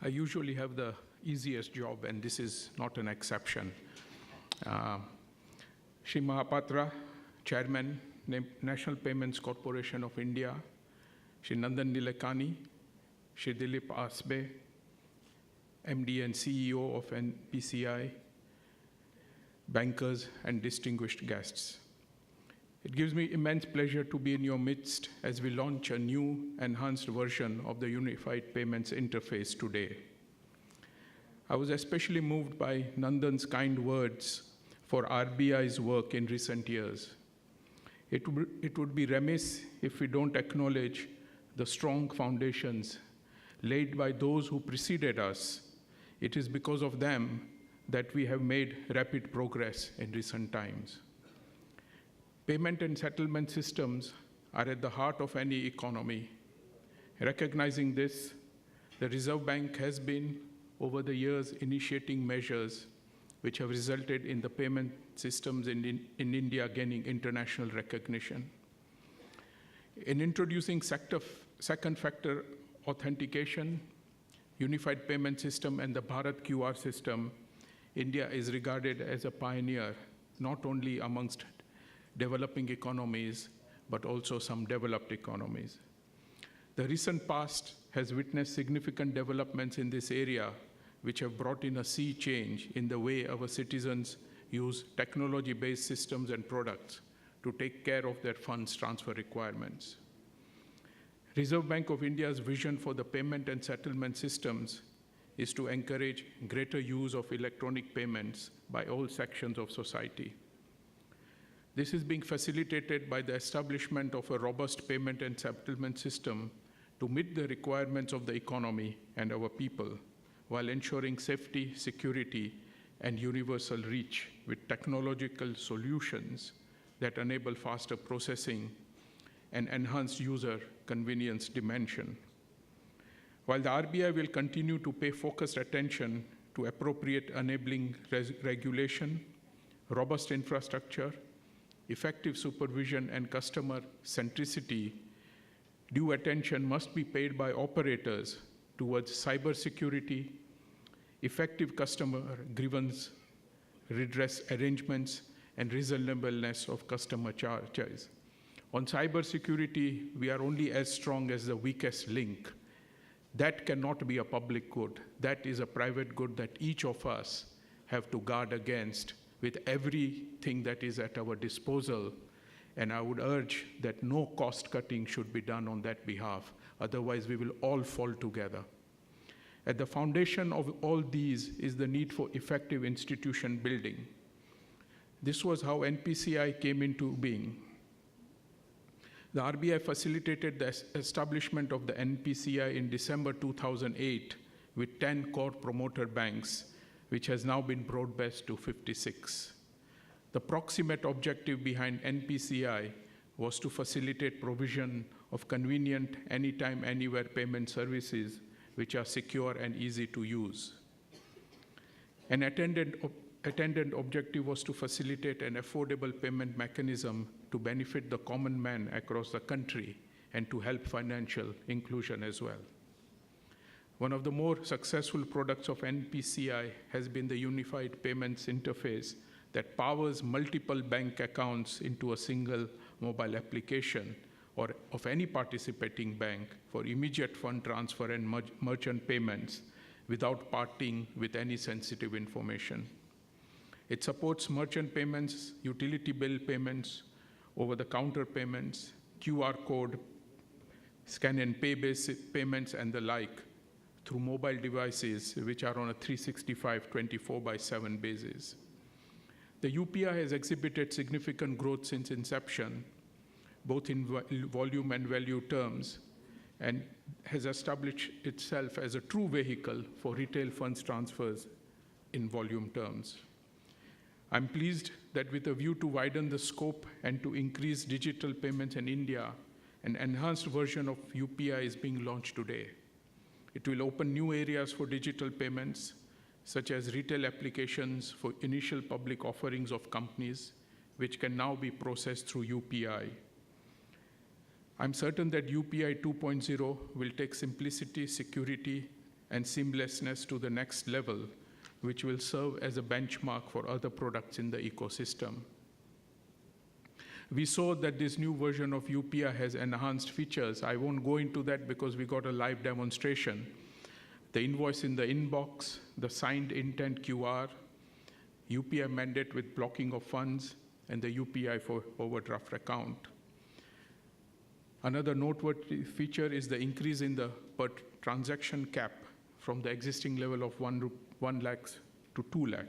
I usually have the easiest job, and this is not an exception. Shri Mahapatra, Chairman, National Payments Corporation of India, Shri Nandan Nilekani, Shri Dilip Asbe, MD and CEO of NPCI, bankers, and distinguished guests. It gives me immense pleasure to be in your midst as we launch a new, enhanced version of the Unified Payments Interface today. I was especially moved by Nandan's kind words for RBI's work in recent years. It would be remiss if we don't acknowledge the strong foundations laid by those who preceded us. It is because of them that we have made rapid progress in recent times. Payment and settlement systems are at the heart of any economy. Recognizing this, the Reserve Bank has been, over the years, initiating measures which have resulted in the payment systems in India gaining international recognition. In introducing second factor authentication, Unified Payment System, and the Bharat QR system, India is regarded as a pioneer, not only amongst developing economies, but also some developed economies. The recent past has witnessed significant developments in this area, which have brought in a sea change in the way our citizens use technology-based systems and products to take care of their funds transfer requirements. Reserve Bank of India's vision for the payment and settlement systems is to encourage greater use of electronic payments by all sections of society. This is being facilitated by the establishment of a robust payment and settlement system to meet the requirements of the economy and our people, while ensuring safety, security, and universal reach with technological solutions that enable faster processing and enhanced user convenience dimension. While the RBI will continue to pay focused attention to appropriate enabling regulation, robust infrastructure, effective supervision, and customer centricity, due attention must be paid by operators towards cybersecurity, effective customer grievance redress arrangements, and reasonableness of customer charges. On cybersecurity, we are only as strong as the weakest link. That cannot be a public good. That is a private good that each of us have to guard against with everything that is at our disposal. And I would urge that no cost cutting should be done on that behalf. Otherwise, we will all fall together. At the foundation of all these is the need for effective institution building. This was how NPCI came into being. The RBI facilitated the establishment of the NPCI in December 2008 with 10 core promoter banks, which has now been broad-based to 56. The proximate objective behind NPCI was to facilitate provision of convenient, anytime, anywhere payment services which are secure and easy to use. An attendant objective was to facilitate an affordable payment mechanism to benefit the common man across the country and to help financial inclusion as well. One of the more successful products of NPCI has been the Unified Payments Interface that powers multiple bank accounts into a single mobile application or of any participating bank for immediate fund transfer and merchant payments without parting with any sensitive information. It supports merchant payments, utility bill payments, over-the-counter payments, QR code, scan and pay basic payments, and the like through mobile devices which are on a 365, 24/7 basis. The UPI has exhibited significant growth since inception, both in volume and value terms, and has established itself as a true vehicle for retail funds transfers in volume terms. I'm pleased that with a view to widen the scope and to increase digital payments in India, an enhanced version of UPI is being launched today. It will open new areas for digital payments, such as retail applications for initial public offerings of companies, which can now be processed through UPI. I'm certain that UPI 2.0 will take simplicity, security, and seamlessness to the next level, which will serve as a benchmark for other products in the ecosystem. We saw that this new version of UPI has enhanced features. I won't go into that because we got a live demonstration. The invoice in the inbox, the signed intent QR, UPI mandate with blocking of funds, and the UPI for overdraft account. Another noteworthy feature is the increase in the per transaction cap from the existing level of 1 lakh to 2 lakh.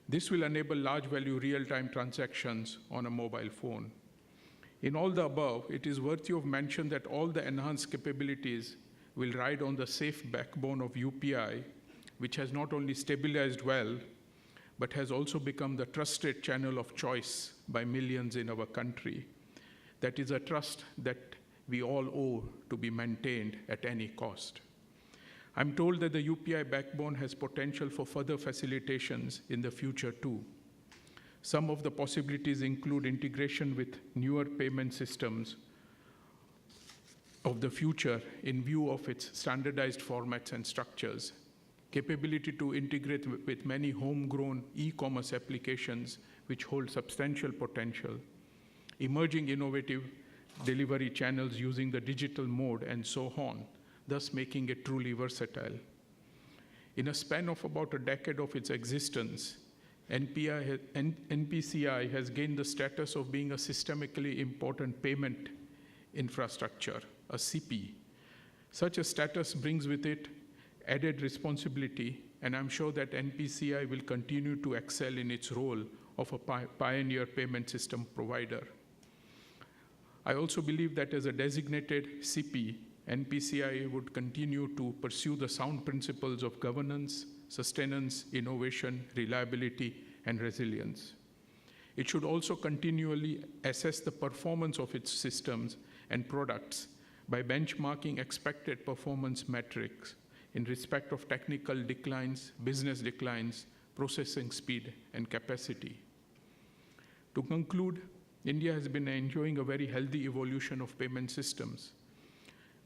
This will enable large value real-time transactions on a mobile phone. In all the above, it is worthy of mention that all the enhanced capabilities will ride on the safe backbone of UPI, which has not only stabilized well, but has also become the trusted channel of choice by millions in our country. That is a trust that we all owe to be maintained at any cost. I'm told that the UPI backbone has potential for further facilitations in the future too. Some of the possibilities include integration with newer payment systems of the future in view of its standardized formats and structures, capability to integrate with many homegrown e-commerce applications which hold substantial potential, emerging innovative delivery channels using the digital mode, and so on, thus making it truly versatile. In a span of about a decade of its existence, NPCI has gained the status of being a systemically important payment infrastructure, a CP. Such a status brings with it added responsibility, and I'm sure that NPCI will continue to excel in its role of a pioneer payment system provider. I also believe that as a designated CP, NPCI would continue to pursue the sound principles of governance, sustenance, innovation, reliability, and resilience. It should also continually assess the performance of its systems and products by benchmarking expected performance metrics in respect of technical declines, business declines, processing speed, and capacity. To conclude, India has been enjoying a very healthy evolution of payment systems.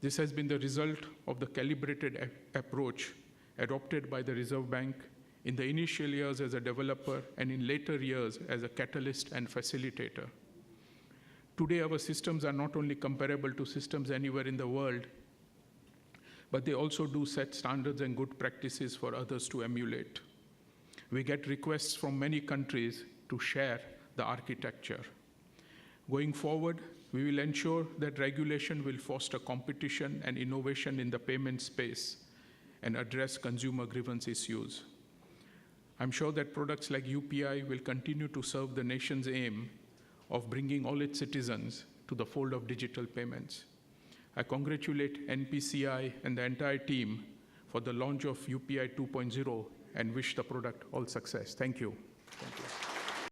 This has been the result of the calibrated approach adopted by the Reserve Bank in the initial years as a developer and in later years as a catalyst and facilitator. Today, our systems are not only comparable to systems anywhere in the world, but they also do set standards and good practices for others to emulate. We get requests from many countries to share the architecture. Going forward, we will ensure that regulation will foster competition and innovation in the payment space and address consumer grievance issues. I'm sure that products like UPI will continue to serve the nation's aim of bringing all its citizens to the fold of digital payments. I congratulate NPCI and the entire team for the launch of UPI 2.0 and wish the product all success. Thank you. Thank you.